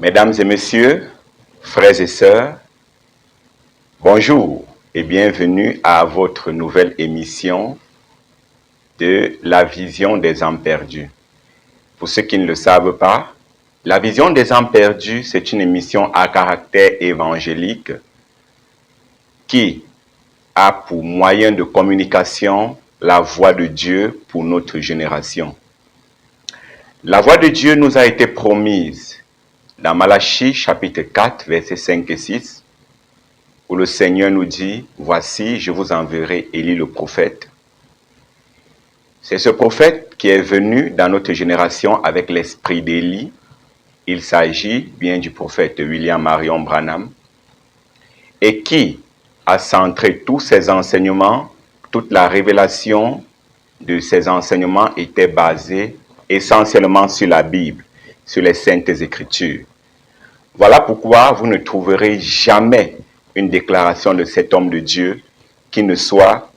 Mesdames et messieurs, frères et sœurs, bonjour et bienvenue à votre nouvelle émission de La Vision des âmes perdues. Pour ceux qui ne le savent pas, La Vision des âmes perdues, c'est une émission à caractère évangélique qui a pour moyen de communication la voix de Dieu pour notre génération. La voix de Dieu nous a été promise dans Malachie chapitre 4, versets 5 et 6, où le Seigneur nous dit, « Voici, je vous enverrai Élie le prophète. » C'est ce prophète qui est venu dans notre génération avec l'esprit d'Élie. Il s'agit bien du prophète William Marion Branham, et qui a centré tous ses enseignements, toute la révélation de ses enseignements était basée essentiellement sur la Bible, sur les Saintes Écritures. Voilà pourquoi vous ne trouverez jamais une déclaration de cet homme de Dieu qui ne soit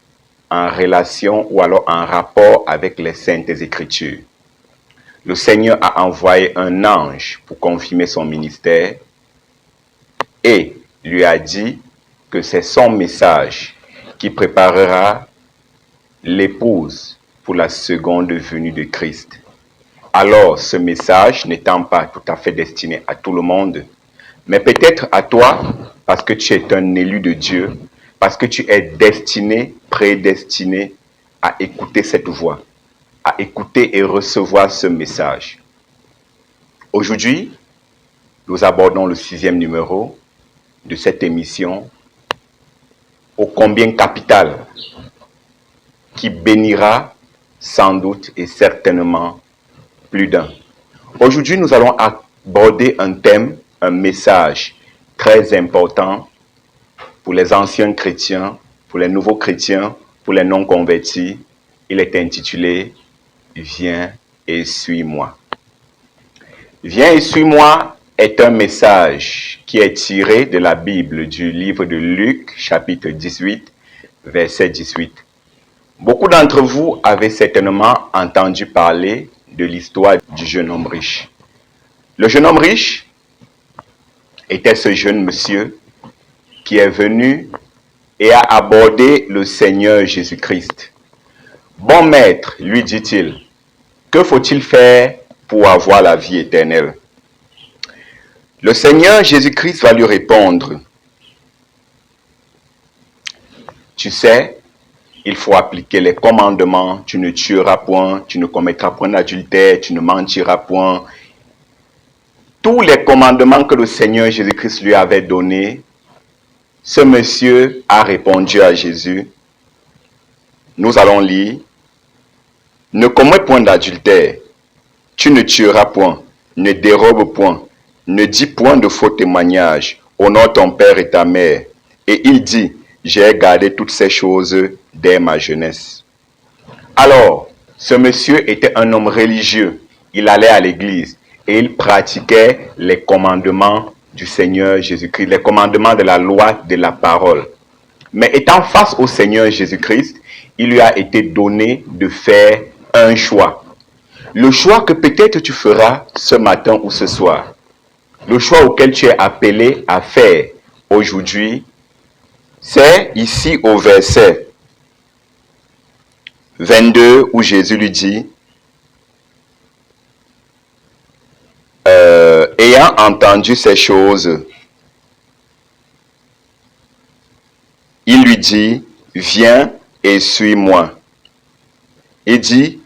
en relation ou alors en rapport avec les Saintes Écritures. Le Seigneur a envoyé un ange pour confirmer son ministère et lui a dit que c'est son message qui préparera l'épouse pour la seconde venue de Christ. Alors, ce message n'étant pas tout à fait destiné à tout le monde, mais peut-être à toi, parce que tu es un élu de Dieu, parce que tu es destiné, prédestiné à écouter cette voix, à écouter et recevoir ce message. Aujourd'hui, nous abordons le 6e numéro de cette émission, ô combien capital, qui bénira sans doute et certainement plus d'un. Aujourd'hui, nous allons aborder un thème, un message très important pour les anciens chrétiens, pour les nouveaux chrétiens, pour les non-convertis. Il est intitulé « Viens et suis-moi ». « Viens et suis-moi » est un message qui est tiré de la Bible du livre de Luc, chapitre 18, verset 18. Beaucoup d'entre vous avez certainement entendu parler de l'histoire du jeune homme riche. Le jeune homme riche était ce jeune monsieur qui est venu et a abordé le Seigneur Jésus-Christ. « Bon maître, lui dit-il, que faut-il faire pour avoir la vie éternelle ?» Le Seigneur Jésus-Christ va lui répondre, « Tu sais, il faut appliquer les commandements, tu ne tueras point, tu ne commettras point d'adultère, tu ne mentiras point. » Tous les commandements que le Seigneur Jésus-Christ lui avait donnés, ce monsieur a répondu à Jésus. Nous allons lire. « Ne commets point d'adultère, tu ne tueras point, ne dérobe point, ne dis point de faux témoignages, honore ton père et ta mère. » Et il dit, « J'ai gardé toutes ces choses dès ma jeunesse. » Alors, ce monsieur était un homme religieux. Il allait à l'église et il pratiquait les commandements du Seigneur Jésus-Christ, les commandements de la loi de la parole. Mais étant face au Seigneur Jésus-Christ, il lui a été donné de faire un choix. Le choix que peut-être tu feras ce matin ou ce soir. Le choix auquel tu es appelé à faire aujourd'hui, c'est ici au verset 22 où Jésus lui dit, ayant entendu ces choses, il lui dit, viens et suis-moi. Il dit,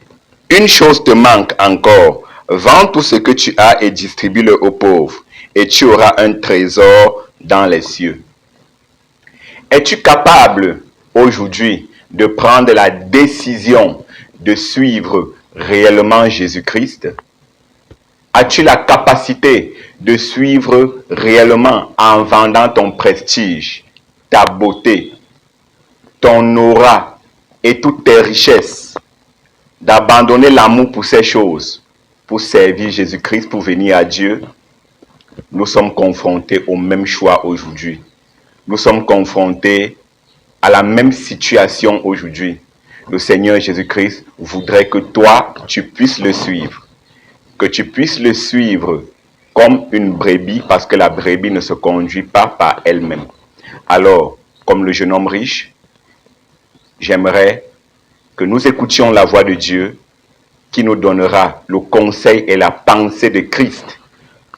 une chose te manque encore, vends tout ce que tu as et distribue-le aux pauvres, et tu auras un trésor dans les cieux. Es-tu capable aujourd'hui de prendre la décision de suivre réellement Jésus-Christ? As-tu la capacité de suivre réellement en vendant ton prestige, ta beauté, ton aura et toutes tes richesses, d'abandonner l'amour pour ces choses, pour servir Jésus-Christ, pour venir à Dieu? Nous sommes confrontés au même choix aujourd'hui. Nous sommes confrontés à la même situation aujourd'hui. Le Seigneur Jésus-Christ voudrait que toi, tu puisses le suivre. Que tu puisses le suivre comme une brebis parce que la brebis ne se conduit pas par elle-même. Alors, comme le jeune homme riche, j'aimerais que nous écoutions la voix de Dieu qui nous donnera le conseil et la pensée de Christ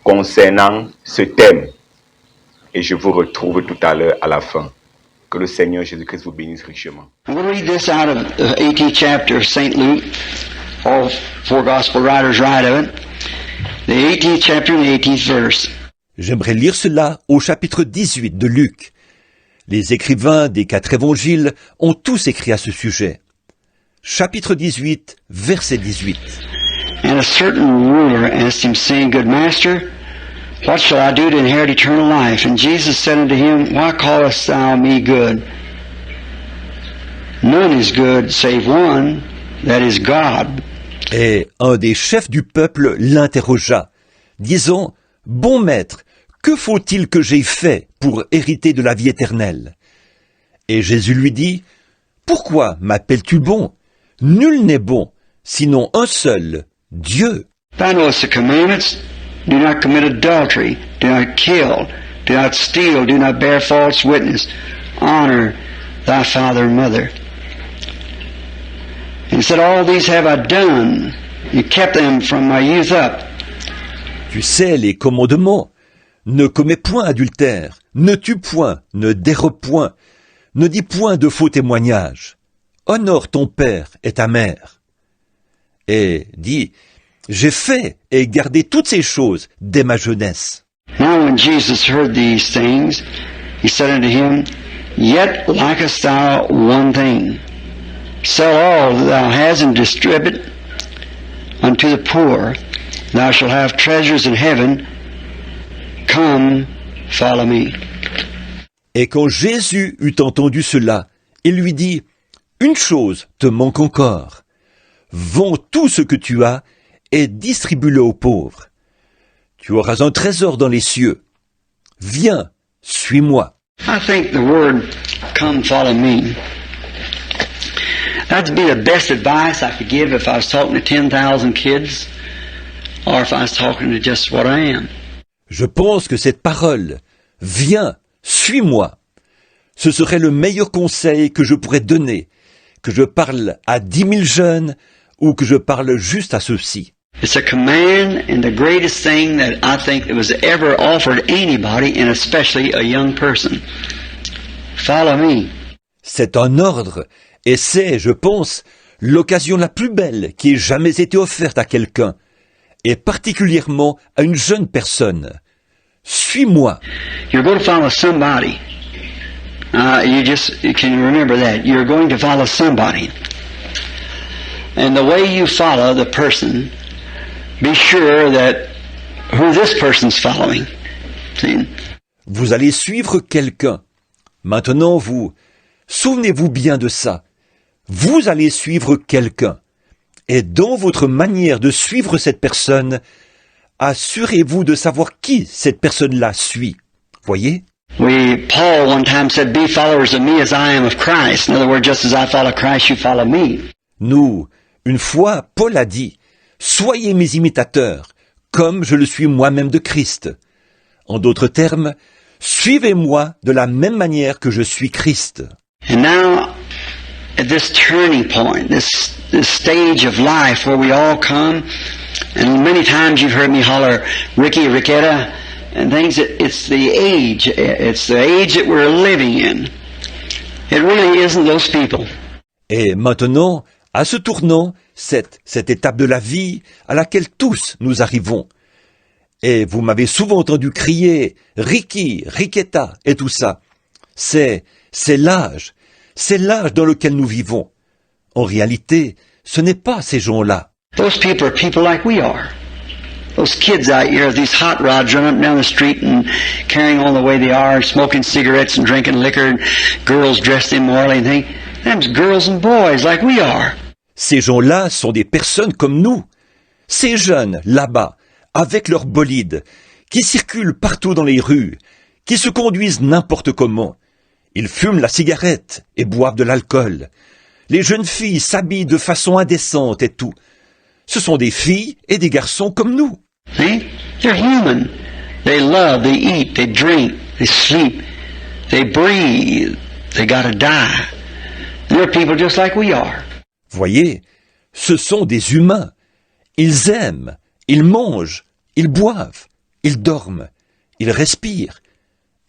concernant ce thème. Et je vous retrouve tout à l'heure à la fin. Que le Seigneur Jésus-Christ vous bénisse richement. I'm going to read this out of the 18th chapter of St. Luke. All four gospel writers write of it. The 18th chapter and the 18th verse. J'aimerais lire cela au chapitre 18 de Luc. Les écrivains des 4 évangiles ont tous écrit à ce sujet. Chapitre 18, verset 18. And a certain ruler asked him, saying, Good master, what shall I do to inherit eternal life? And Jesus said unto him, Why callest thou me good? None is good save one, that is God. Et un des chefs du peuple l'interrogea, disant, Bon maître, que faut-il que j'aie fait pour hériter de la vie éternelle? Et Jésus lui dit, Pourquoi m'appelles-tu bon? Nul n'est bon, sinon un seul, Dieu. Thou knowest the commandments. Do not commit adultery. Do not kill. Do not steal. Do not bear false witness. Honor thy father and mother. And he said, All these have I done. You kept them from my youth up. Tu sais les commandements. Ne commets point adultère, ne tue point, ne dérobe point, ne dis point de faux témoignages. Honore ton père et ta mère. Et dit, j'ai fait et gardé toutes ces choses dès ma jeunesse. Now when Jesus heard these things, he said unto him, Yet lackest thou one thing. Sell all that thou hast and distribute unto the poor. Thou shalt have treasures in heaven. Come, follow me. Et quand Jésus eut entendu cela, il lui dit, Une chose te manque encore. Vends tout ce que tu as et distribue-le aux pauvres. Tu auras un trésor dans les cieux. Viens, suis-moi. I think the word, come follow me, that'd be the best advice I could give if I was talking to 10,000 kids or if I was talking to just what I am. Je pense que cette parole, viens, suis-moi, ce serait le meilleur conseil que je pourrais donner, que je parle à 10 000 jeunes ou que je parle juste à ceux-ci. It's a command and the greatest thing that I think that was ever offered anybody, and especially a young person. Follow me. C'est un ordre, et c'est, je pense, l'occasion la plus belle qui ait jamais été offerte à quelqu'un, et particulièrement à une jeune personne. Suis-moi. You're going to follow somebody. You can remember that. You're going to follow somebody. And the way you follow the person, be sure that who this person's following. See? Vous allez suivre quelqu'un. Maintenant, souvenez-vous bien de ça. Vous allez suivre quelqu'un. Et dans votre manière de suivre cette personne, assurez-vous de savoir qui cette personne-là suit. Voyez? Paul one time said, Be followers of me as I am of Christ. In other words, just as I follow Christ, you follow me. Nous, une fois, Paul a dit, Soyez mes imitateurs, comme je le suis moi-même de Christ. En d'autres termes, suivez-moi de la même manière que je suis Christ. And now, at this turning point, this stage of life where we all come, and many times you've heard me holler, Ricky, Ricketta, and things, it's the age that we're living in. It really isn't those people. Et maintenant, à ce tournant, cette étape de la vie à laquelle tous nous arrivons. Et vous m'avez souvent entendu crier « Ricky, Ricketta » et tout ça. C'est l'âge dans lequel nous vivons. En réalité, ce n'est pas ces gens-là. Those people are people like we are. Those kids out here, these hot rods running up and down the street and carrying on the way they are, smoking cigarettes and drinking liquor, and girls dressed immorally and things. Them's girls and boys like we are. Ces gens-là sont des personnes comme nous. Ces jeunes, là-bas, avec leurs bolides, qui circulent partout dans les rues, qui se conduisent n'importe comment. Ils fument la cigarette et boivent de l'alcool. Les jeunes filles s'habillent de façon indécente et tout. Ce sont des filles et des garçons comme nous. See? They're human. They love, they eat, they drink, they sleep, they breathe. They gotta die. They're people just like we are. Voyez, ce sont des humains. Ils aiment, ils mangent, ils boivent, ils dorment, ils respirent.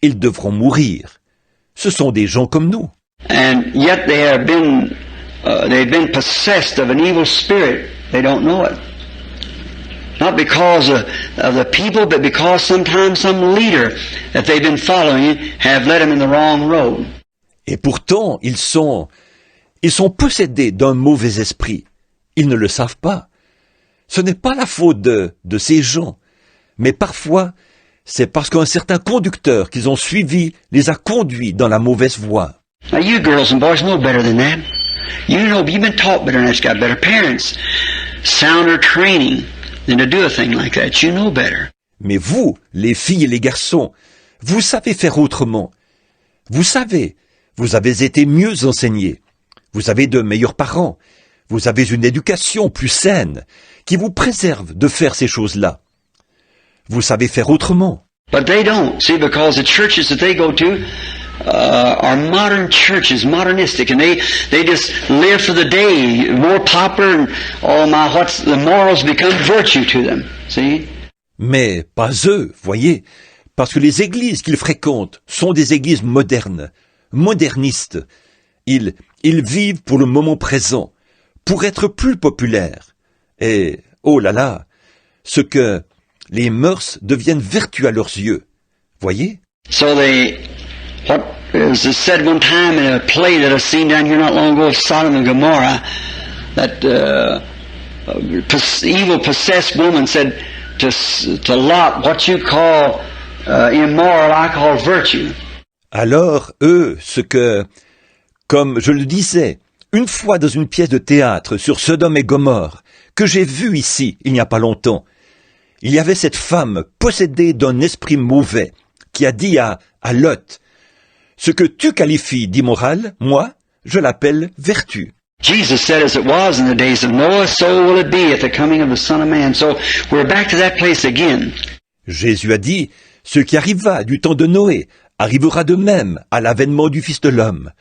Ils devront mourir. Ce sont des gens comme nous. And yet they've been possessed of an evil spirit. They don't know it. Not because of the people, but because sometimes some leader that they've been following have led them in the wrong road. Et pourtant, ils sont possédés d'un mauvais esprit. Ils ne le savent pas. Ce n'est pas la faute de ces gens, mais parfois, c'est parce qu'un certain conducteur qu'ils ont suivi les a conduits dans la mauvaise voie. Now you girls and boys know better than that. You know, you've been taught better than that. You've got better parents, sounder training than to do a thing like that. You know better. Mais vous, les filles et les garçons, vous savez faire autrement. Vous savez, vous avez été mieux enseignés. Vous avez de meilleurs parents. Vous avez une éducation plus saine qui vous préserve de faire ces choses-là. Vous savez faire autrement. But they don't. See, because the churches that they go to are modern churches, modernistic, and they just live for the day, more popular, and the morals become virtue to them. See? Mais pas eux, voyez, parce que les églises qu'ils fréquentent sont des églises modernes, modernistes. Ils vivent pour le moment présent, pour être plus populaires. Et, oh là là, ce que les mœurs deviennent vertus à leurs yeux. Voyez? So what was said one time in a play that I've seen down here not long ago of Sodom and Gomorrah, that evil possessed woman said to Lot, what you call immoral, I call virtue. Alors, eux, ce que, comme je le disais, une fois dans une pièce de théâtre sur Sodome et Gomorrhe, que j'ai vue ici, il n'y a pas longtemps, il y avait cette femme possédée d'un esprit mauvais qui a dit à Lot, « Ce que tu qualifies d'immoral, moi, je l'appelle vertu. » Jesus said, as it was in the days of Noah, so will it be at the coming of the Son of Man. So we're back to that place again. Jésus a dit, « Ce qui arriva du temps de Noé arrivera de même à l'avènement du Fils de l'homme. »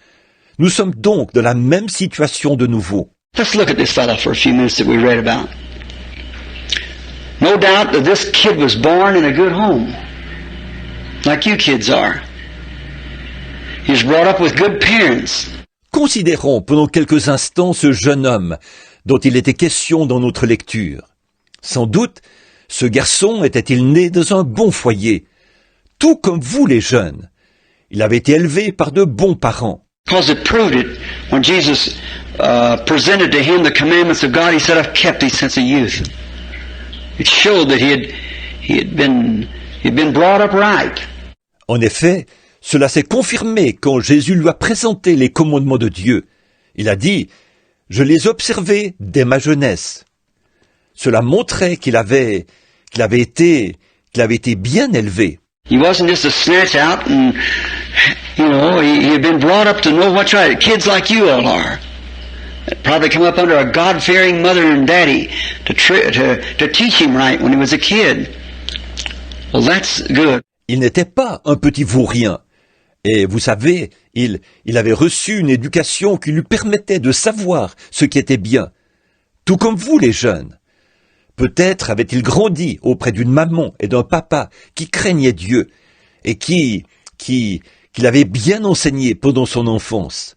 Nous sommes donc dans la même situation de nouveau. Let's look at this fellow for a few minutes that we read about. No doubt that this kid was born in a good home, like you kids are. He was brought up with good parents. Considérons pendant quelques instants ce jeune homme dont il était question dans notre lecture. Sans doute, ce garçon était-il né dans un bon foyer, tout comme vous les jeunes. Il avait été élevé par de bons parents. Because it proved it when Jesus presented to him the commandments of God. He said, "I've kept these since a youth." It showed that he had been brought up right. En effet, cela s'est confirmé quand Jésus lui a présenté les commandements de Dieu. Il a dit, « Je les observais dès ma jeunesse. » Cela montrait qu'il avait été bien élevé. He wasn't just a snatch out, and he had been brought up to know what's right. Kids like you all are. Probably come up under a God-fearing mother and daddy to teach him right when he was a kid. Well, that's good. Il n'était pas un petit vaurien. Et vous savez, il avait reçu une éducation qui lui permettait de savoir ce qui était bien. Tout comme vous, les jeunes. Peut-être avait-il grandi auprès d'une maman et d'un papa qui craignaient Dieu et qui l'avaient bien enseigné pendant son enfance.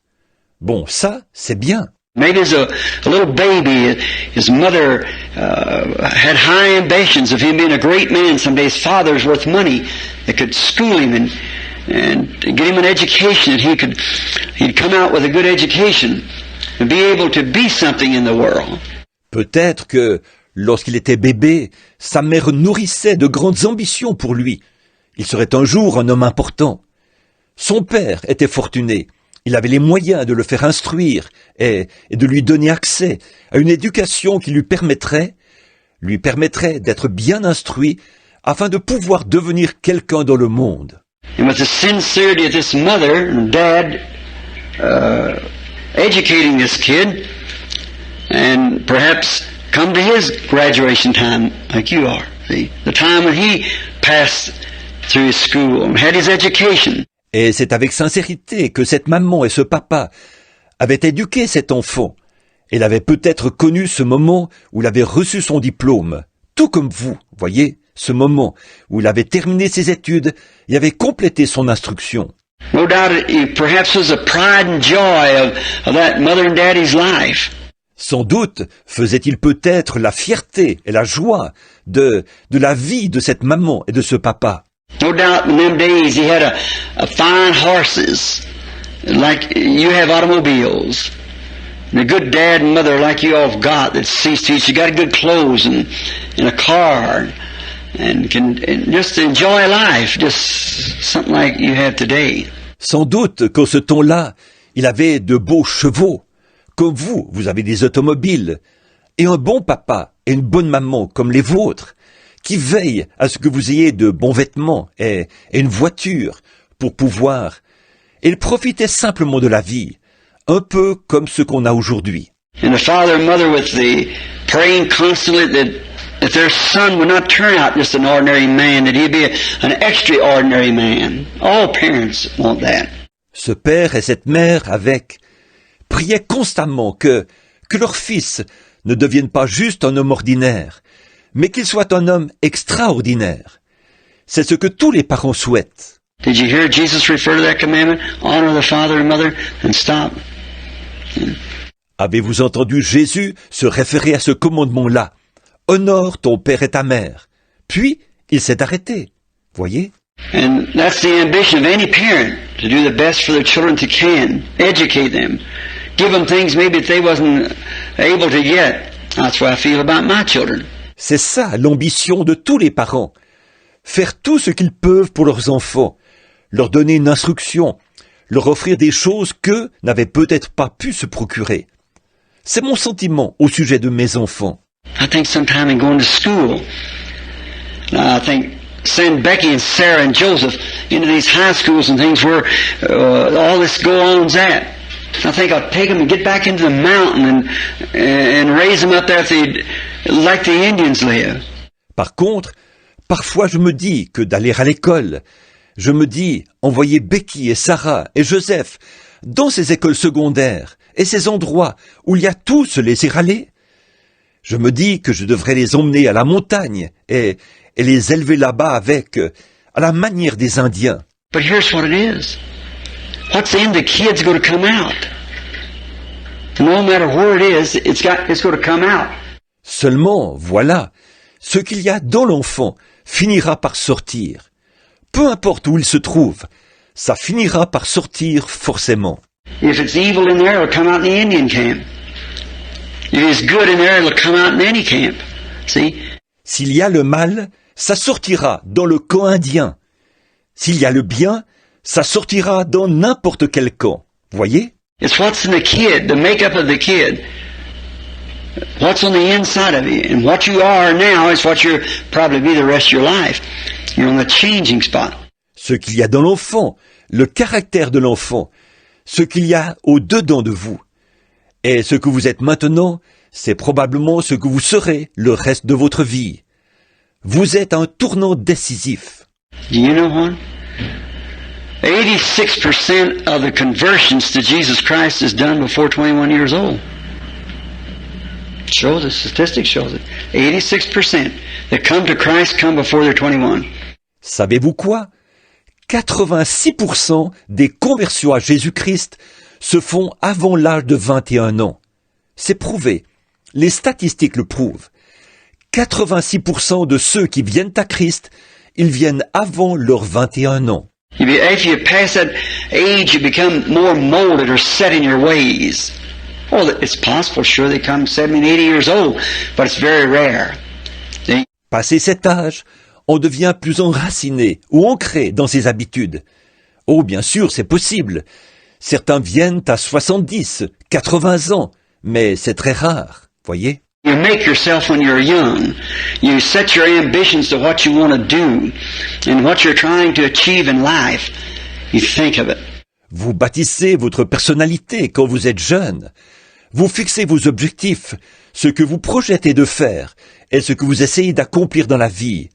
Bon, ça, c'est bien. Maybe as a little baby, his mother had high ambitions of him being a great man. Someday his father's worth money that could school him and get him an education, that he'd come out with a good education and be able to be something in the world. Peut-être que lorsqu'il était bébé, sa mère nourrissait de grandes ambitions pour lui. Il serait un jour un homme important. Son père était fortuné. Il avait les moyens de le faire instruire et de lui donner accès à une éducation qui lui permettrait d'être bien instruit afin de pouvoir devenir quelqu'un dans le monde. And with the sincerity of this mother and dad educating this kid, and perhaps come to his graduation time like you are. See, the time when he passed through his school and had his education. Et c'est avec sincérité que cette maman et ce papa avaient éduqué cet enfant. Elle avait peut-être connu ce moment où il avait reçu son diplôme, tout comme vous, voyez, ce moment où il avait terminé ses études et avait complété son instruction. No doubt it perhaps was the pride and joy of that mother and daddy's life. Sans doute faisait-il peut-être la fierté et la joie de la vie de cette maman et de ce papa. No doubt in them days he had a fine horses, like you have automobiles. And a good dad and mother like you all have got that sees to it. You got good clothes and a car and can just enjoy life, just something like you have today. Sans doute qu'en ce temps-là, il avait de beaux chevaux. Comme vous avez des automobiles. Et un bon papa et une bonne maman comme les vôtres, qui veillent à ce que vous ayez de bons vêtements et une voiture pour pouvoir. Et il profitait simplement de la vie, un peu comme ce qu'on a aujourd'hui. And the father and mother with the praying constantly that their son would not turn out just an ordinary man, that he'd be an extraordinary man. All parents want that. Ce père et cette mère priaient constamment que leur fils ne devienne pas juste un homme ordinaire, mais qu'il soit un homme extraordinaire. C'est ce que tous les parents souhaitent. Did you hear Jesus refer to that commandment? Honor the father and mother and stop. Avez-vous entendu Jésus se référer à ce commandement-là? Honore ton père et ta mère. Puis, il s'est arrêté. Voyez? And that's the ambition of any parent, to do the best for their children they can, educate them, give them things maybe that they wasn't able to get. That's what I feel about my children. C'est ça l'ambition de tous les parents. Faire tout ce qu'ils peuvent pour leurs enfants, leur donner une instruction, leur offrir des choses qu'eux n'avaient peut-être pas pu se procurer. C'est mon sentiment au sujet de mes enfants. I think sometime in going to school, I think send Becky and Sarah and Joseph into these high schools and things where all this goes on at. I think I'll take them and get back into the mountain and raise them up there like the Indians live. Par contre, parfois je me dis que d'aller à l'école, je me dis envoyer Becky et Sarah et Joseph dans ces écoles secondaires et ces endroits où il y a tous les aller. Je me dis que je devrais les emmener à la montagne et les élever là-bas à la manière des Indiens. But here's what it is. What's in the kid's going to come out. No matter where it is, it's going to come out. Seulement, voilà, ce qu'il y a dans l'enfant finira par sortir. Peu importe où il se trouve, ça finira par sortir forcément. If it's evil in there, it'll come out in the Indian camp. If it's good in there, it'll come out in any camp. See? S'il y a le mal, ça sortira dans le camp indien. S'il y a le bien, ça sortira dans n'importe quel camp. Voyez? It's what's in the kid, the makeup of the kid. What's on the inside of you. And what you are now is what you'll probably be the rest of your life. You're on the changing spot. Ce qu'il y a dans l'enfant, le caractère de l'enfant, ce qu'il y a au-dedans de vous. Et ce que vous êtes maintenant, c'est probablement ce que vous serez le reste de votre vie. Vous êtes à un tournant décisif. Do you know what? 86% of the conversions to Jesus Christ is done before 21 years old. It shows it, statistics shows it. 86% that come to Christ come before they're 21. Savez-vous quoi? 86% des conversions à Jésus-Christ se font avant l'âge de 21 ans. C'est prouvé. Les statistiques le prouvent. 86% de ceux qui viennent à Christ, ils viennent avant leurs 21 ans. If you pass that age, you become more molded or set in your ways. Oh, it's possible, sure, they come 70, 80 years old, but it's very rare. See? Passé cet âge, on devient plus enraciné ou ancré dans ses habitudes. Oh, bien sûr, c'est possible. Certains viennent à 70, 80 ans, mais c'est très rare, voyez? You make yourself when you're young. You set your ambitions to what you want to do and what you're trying to achieve in life. You think of it. Vous bâtissez votre personnalité quand vous êtes jeune. Vous fixez vos objectifs, ce que vous projetez de faire et ce que vous essayez d'accomplir dans la vie,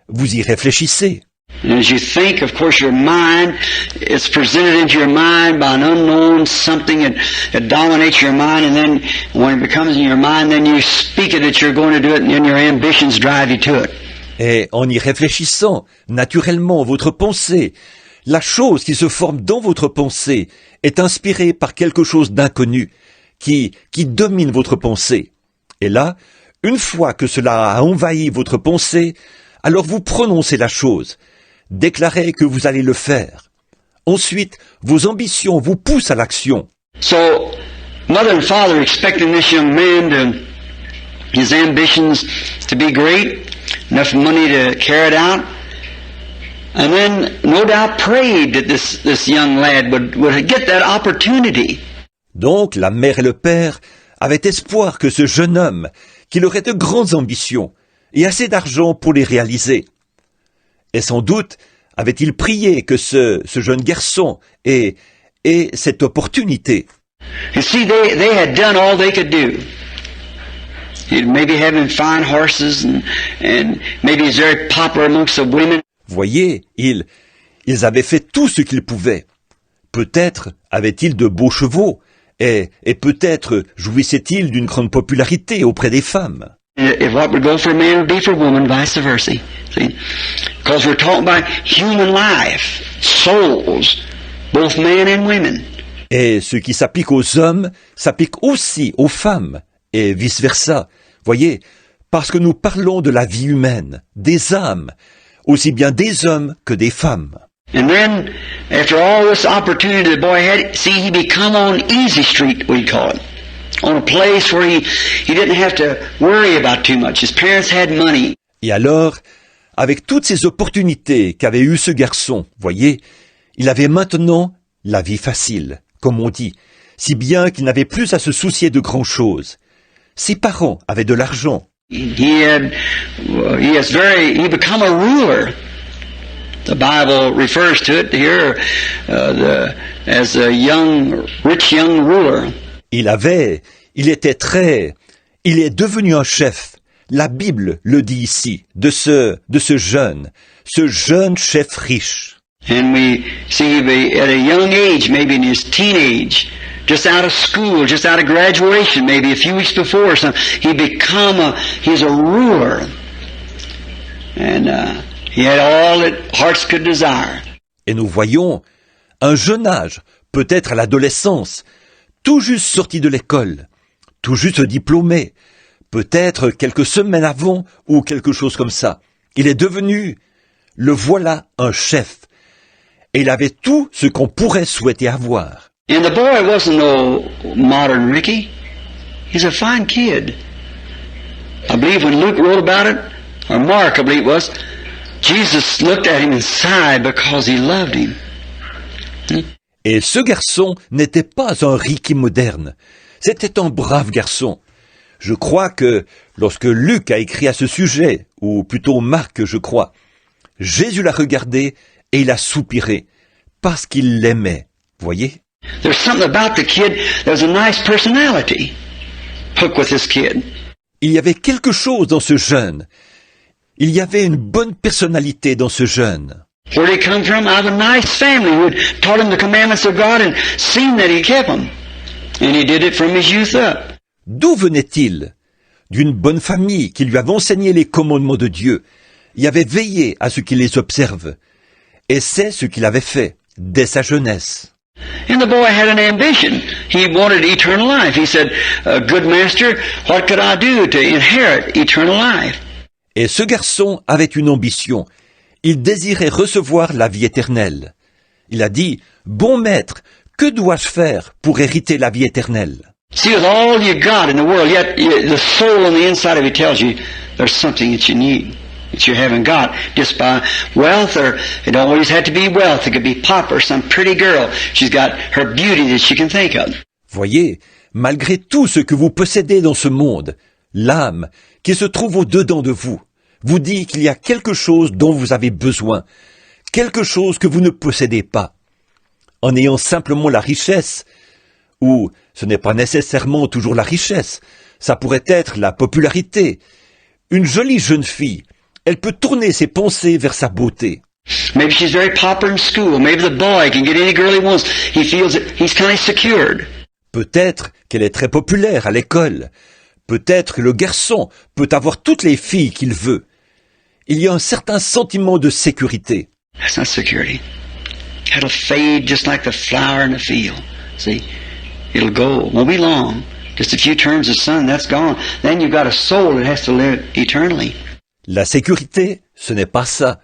vous y réfléchissez. And as you think, of course, your mind, it's presented into your mind by an unknown something that dominates your mind, and then when it becomes in your mind, then you speak it that you're going to do it, and then your ambitions drive you to it. Et en y réfléchissant, naturellement, votre pensée, la chose qui se forme dans votre pensée, est inspirée par quelque chose d'inconnu, qui domine votre pensée. Et là, une fois que cela a envahi votre pensée, alors vous prononcez la chose, déclarez que vous allez le faire. Ensuite, vos ambitions vous poussent à l'action. So, mother and father expecting this young man his ambitions to be great, enough money to carry it out, and then no doubt prayed that this young lad would get that opportunity. Donc, la mère et le père avaient espoir que ce jeune homme, qu'il aurait de grandes ambitions et assez d'argent pour les réaliser. Et sans doute avait-il prié que ce jeune garçon ait cette opportunité. You see, they had done all they could do. Maybe having fine horses and maybe he's very popular amongst the women. Voyez, ils avaient fait tout ce qu'ils pouvaient. Peut-être avaient-ils de beaux chevaux et peut-être jouissaient-ils d'une grande popularité auprès des femmes. If what would go for a man would be for a woman, vice versa. See? Because we're talking about human life, souls, both men and women. Et ce qui s'applique aux hommes s'applique aussi aux femmes, et vice-versa. Voyez, parce que nous parlons de la vie humaine, des âmes, aussi bien des hommes que des femmes. And then, after all this opportunity the boy had, see, he become on Easy Street, we call it. On a place where he didn't have to worry about too much. His parents had money. Et alors, avec toutes ces opportunités qu'avait eu ce garçon, voyez, il avait maintenant la vie facile, comme on dit, si bien qu'il n'avait plus à se soucier de grand-chose. Ses parents avaient de l'argent. He become a ruler. The Bible refers to it here as a rich young ruler. Il est devenu un chef. La Bible le dit ici, de ce jeune chef riche. And we see at a young age, maybe in his teenage, just out of school, just out of graduation, maybe a few weeks before or something, he's a ruler. And he had all that hearts could desire. Et nous voyons un jeune âge, peut-être à l'adolescence, tout juste sorti de l'école, tout juste diplômé, peut-être quelques semaines avant ou quelque chose comme ça. Il est devenu, le voilà, un chef. Et il avait tout ce qu'on pourrait souhaiter avoir. And the boy wasn't no modern Ricky. He's a fine kid. I believe when Luke wrote about it, or Mark I believe it was, Jesus looked at him and sighed because he loved him. Et ce garçon n'était pas un Ricky moderne. C'était un brave garçon. Je crois que lorsque Luc a écrit à ce sujet, ou plutôt Marc, je crois, Jésus l'a regardé et il a soupiré, parce qu'il l'aimait. Voyez? There's something about the kid, there's a nice personality. Hook with this kid. Il y avait quelque chose dans ce jeune. Il y avait une bonne personnalité dans ce jeune. Where did he come from? Out of a nice family who had taught him the commandments of God and seen that he kept them. And he did it from his youth up. D'où venait-il? D'une bonne famille qui lui avait enseigné les commandements de Dieu. Il avait veillé à ce qu'il les observe. Et c'est ce qu'il avait fait, dès sa jeunesse. And the boy had an ambition. He wanted eternal life. He said, good master, what could I do to inherit eternal life? Et ce garçon avait une ambition. Il désirait recevoir la vie éternelle. Il a dit, bon maître, que dois-je faire pour hériter la vie éternelle? See, with all you got in the world, yet the soul on the inside of you tells you there's something that you need, that you haven't got, just by wealth, or it don't always have to be wealth. It could be pop or some pretty girl. She's got her beauty that she can think of. Voyez, malgré tout ce que vous possédez dans ce monde, l'âme qui se trouve au-dedans de vous vous dit qu'il y a quelque chose dont vous avez besoin, quelque chose que vous ne possédez pas. En ayant simplement la richesse, Ou ce n'est pas nécessairement toujours la richesse, ça pourrait être la popularité. Une jolie jeune fille, elle peut tourner ses pensées vers sa beauté. Maybe she's very popular in school. Maybe the boy can get any girl he wants. He feels that he's kind of secured. Peut-être qu'elle est très populaire à l'école. Peut-être que le garçon peut avoir toutes les filles qu'il veut. Il y a un certain sentiment de sécurité. That's not security. That'll fade just like the flower in the field. See? It'll go. Won't be long. Just a few turns of sun, that's gone. Then you've got a soul that has to live eternally. La sécurité, ce n'est pas ça.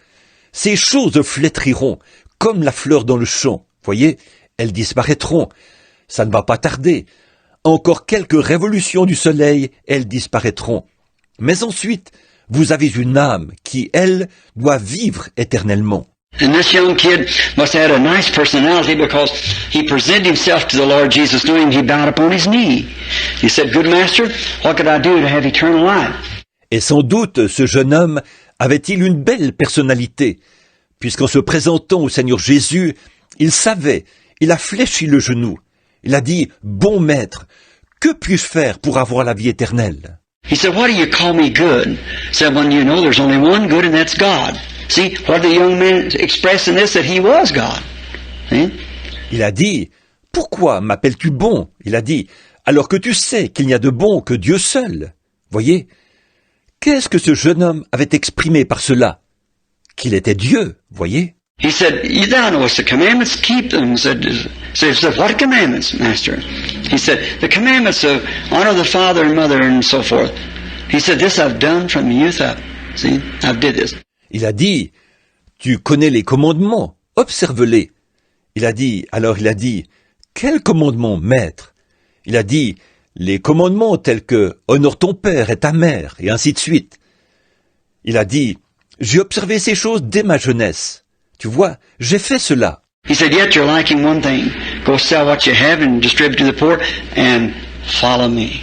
Ces choses flétriront, comme la fleur dans le champ. Voyez, elles disparaîtront. Ça ne va pas tarder. Encore quelques révolutions du soleil, elles disparaîtront. Mais ensuite, vous avez une âme qui, elle, doit vivre éternellement. And this young kid must have had a nice personality because he presented himself to the Lord Jesus knowing he bowed upon his knee. He said, "Good master, what could I do to have eternal life?" Et sans doute, ce jeune homme avait-il une belle personnalité, puisqu'en se présentant au Seigneur Jésus, il savait, il a fléchi le genou. Il a dit, « Bon maître, que puis-je faire pour avoir la vie éternelle ?» He said, "Why do you call me good?" He said, "When you know there's only one good and that's God." See, what the young man expressed in this, that he was God. See? Il a dit, « Pourquoi m'appelles-tu bon ?» Il a dit, « Alors que tu sais qu'il n'y a de bon que Dieu seul. » Voyez, qu'est-ce que ce jeune homme avait exprimé par cela? Qu'il était Dieu, voyez. He said, "Thou knowest the commandments, keep them." Said, "What commandments, master?" He said, "The commandments of honor the father and mother and so forth." He said, "This I've done from youth up." See, I've did this. Il a dit, « Tu connais les commandements, observe-les. » Il a dit, « Quels commandements, maître ?» Il a dit, « Les commandements tels que « Honore ton père et ta mère » et ainsi de suite. Il a dit, « J'ai observé ces choses dès ma jeunesse. Tu vois, j'ai fait cela. » He said, "Yet you're lacking one thing. Go sell what you have and distribute to the poor and follow me."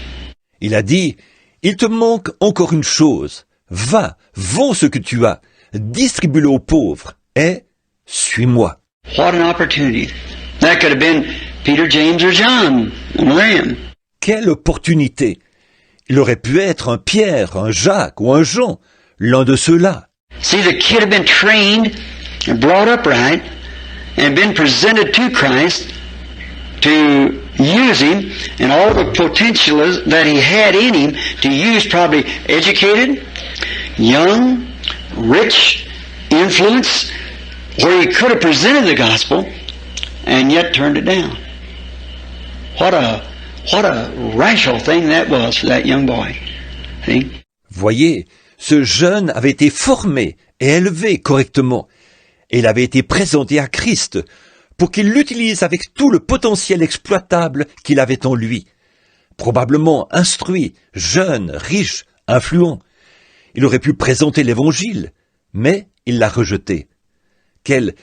Il a dit, « Il te manque encore une chose. Va, vends ce que tu as, distribue-le aux pauvres et suis-moi. » What an opportunity. That could have been Peter, James, or John, one of them. Quelle opportunité! Il aurait pu être un Pierre, un Jacques ou un Jean, l'un de ceux-là. See, the kid had been trained and brought up right and been presented to Christ to use him and all the potential that he had in him to use, probably educated, young, rich, influence, where he could have presented the gospel and yet turned it down. What a rational thing that was for that young boy. See? Voyez, ce jeune avait été formé et élevé correctement, et il avait été présenté à Christ pour qu'il l'utilise avec tout le potentiel exploitable qu'il avait en lui. Probablement instruit, jeune, riche, influent. Il aurait pu présenter l'Évangile, mais il l'a rejeté. Quel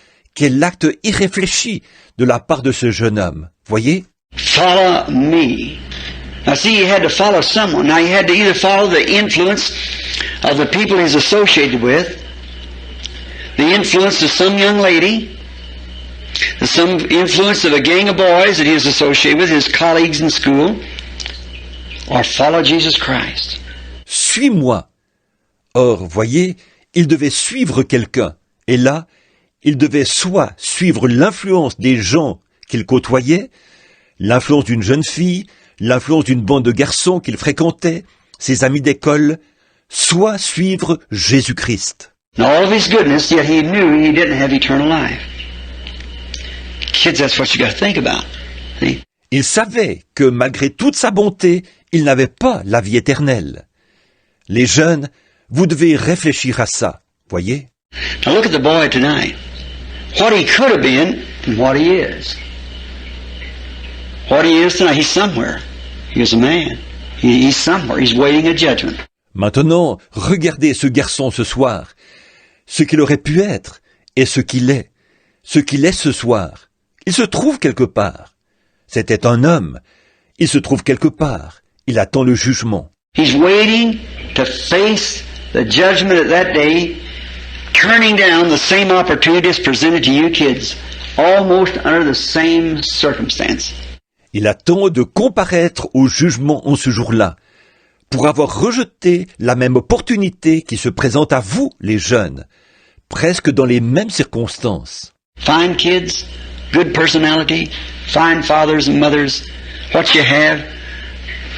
acte irréfléchi de la part de ce jeune homme, voyez? Follow me. Now see, he had to follow someone. Now he had to either follow the influence of the people he's associated with, the influence of some young lady, some influence of a gang of boys that he was associated with, his colleagues in school, or follow Jesus Christ. Suis-moi. Or, voyez, il devait suivre quelqu'un. Et là, il devait soit suivre l'influence des gens qu'il côtoyait, l'influence d'une jeune fille, l'influence d'une bande de garçons qu'il fréquentait, ses amis d'école, soit suivre Jésus-Christ. And all of his goodness, yet he knew he didn't have eternal life. Kids, that's what you got to think about. See? Il savait que malgré toute sa bonté, il n'avait pas la vie éternelle. Les jeunes, vous devez réfléchir à ça, voyez? Now look at the boy tonight. What he could have been and what he is. What he is tonight, he's somewhere. He is a man. He's somewhere. He's waiting a judgment. Maintenant, regardez ce garçon ce soir. Ce qu'il aurait pu être et ce qu'il est. Ce qu'il est ce soir. Il se trouve quelque part. C'était un homme. Il se trouve quelque part. Il attend le jugement. He's waiting to face the judgment at that day, turning down the same opportunities presented to you kids, almost under the same circumstance. Il attend de comparaître au jugement en ce jour-là, pour avoir rejeté la même opportunité qui se présente à vous, les jeunes, presque dans les mêmes circonstances. Fine kids, good personality, fine fathers and mothers, what you have.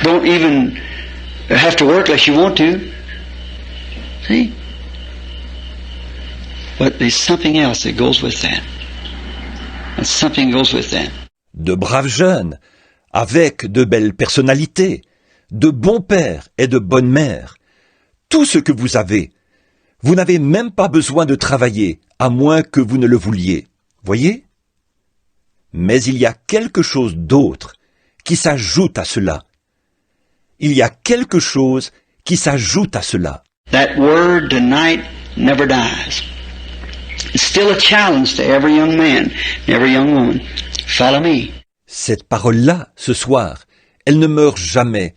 Don't even have to work unless you want to. See? But there's something else that goes with that. And something goes with that. De braves jeunes, avec de belles personnalités, de bons pères et de bonnes mères. Tout ce que vous avez. Vous n'avez même pas besoin de travailler, à moins que vous ne le vouliez. Voyez? Mais il y a quelque chose d'autre qui s'ajoute à cela. Il y a quelque chose qui s'ajoute à cela. That word tonight never dies. It's still a challenge to every young man, every young woman. Follow me. Cette parole-là, ce soir, elle ne meurt jamais.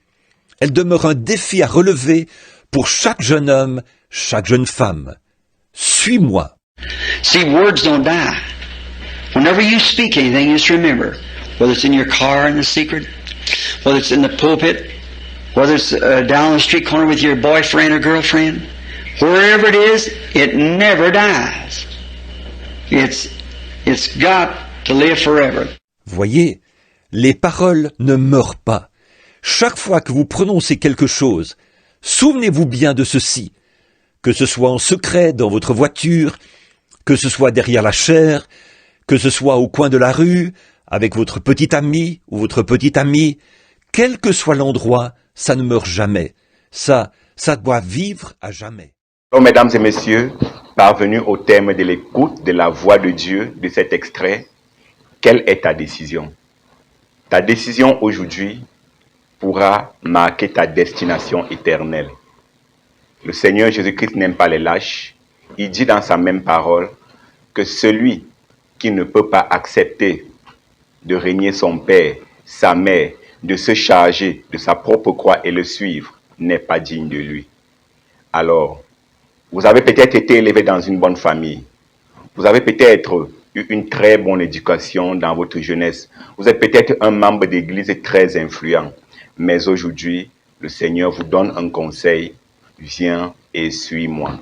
Elle demeure un défi à relever pour chaque jeune homme, chaque jeune femme. Suis-moi. See, words don't die. Whenever you speak anything, just remember, whether it's in your car in the secret, whether it's in the pulpit, whether it's down the street corner with your boyfriend or girlfriend, wherever it is, it never dies. It's got to live forever. Voyez, les paroles ne meurent pas. Chaque fois que vous prononcez quelque chose, souvenez-vous bien de ceci, que ce soit en secret dans votre voiture, que ce soit derrière la chaire, que ce soit au coin de la rue, avec votre petit ami ou votre petite amie, quel que soit l'endroit, ça ne meurt jamais. Ça doit vivre à jamais. Alors, mesdames et messieurs, parvenus au terme de l'écoute de la voix de Dieu de cet extrait, quelle est ta décision? Ta décision aujourd'hui pourra marquer ta destination éternelle. Le Seigneur Jésus-Christ n'aime pas les lâches. Il dit dans sa même parole que celui qui ne peut pas accepter de régner son père, sa mère, de se charger de sa propre croix et le suivre, n'est pas digne de lui. Alors, vous avez peut-être été élevé dans une bonne famille. Vous avez peut-être eu une très bonne éducation dans votre jeunesse. Vous êtes peut-être un membre d'église très influent. Mais aujourd'hui, le Seigneur vous donne un conseil. Viens et suis-moi.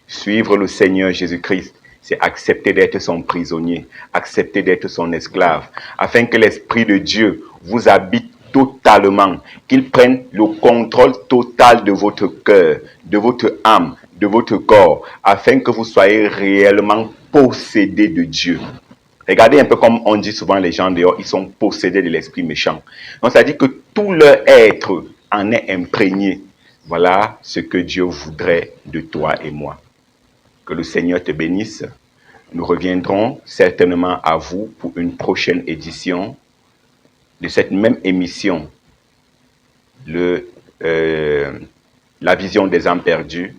Suivre le Seigneur Jésus-Christ, c'est accepter d'être son prisonnier, accepter d'être son esclave, afin que l'Esprit de Dieu vous habite totalement, qu'il prenne le contrôle total de votre cœur, de votre âme, de votre corps, afin que vous soyez réellement possédés de Dieu. Regardez un peu comme on dit souvent les gens dehors, ils sont possédés de l'esprit méchant. Donc ça dit que tout leur être en est imprégné. Voilà ce que Dieu voudrait de toi et moi. Que le Seigneur te bénisse. Nous reviendrons certainement à vous pour une prochaine édition de cette même émission, la vision des âmes perdues.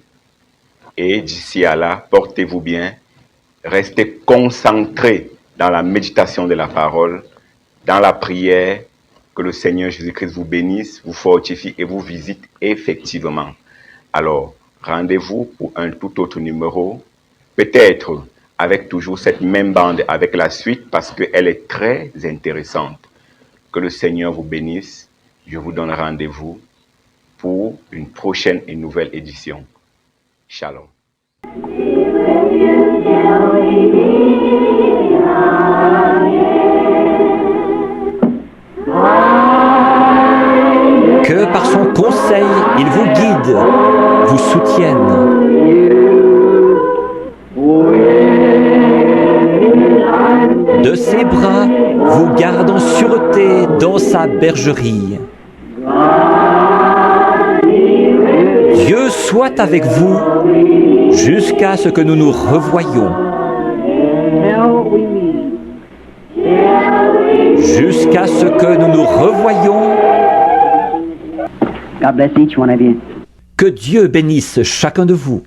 Et d'ici à là, portez-vous bien, restez concentrés dans la méditation de la parole, dans la prière, que le Seigneur Jésus-Christ vous bénisse, vous fortifie et vous visite effectivement. Alors, rendez-vous pour un tout autre numéro, peut-être avec toujours cette même bande avec la suite parce qu'elle est très intéressante. Que le Seigneur vous bénisse. Je vous donne rendez-vous pour une prochaine et nouvelle édition. Shalom. Que par son conseil, il vous guide, vous soutienne. De ses bras vous garde en sûreté dans sa bergerie. Dieu soit avec vous jusqu'à ce que nous nous revoyions. Jusqu'à ce que nous nous revoyions. God bless each one of you. Que Dieu bénisse chacun de vous.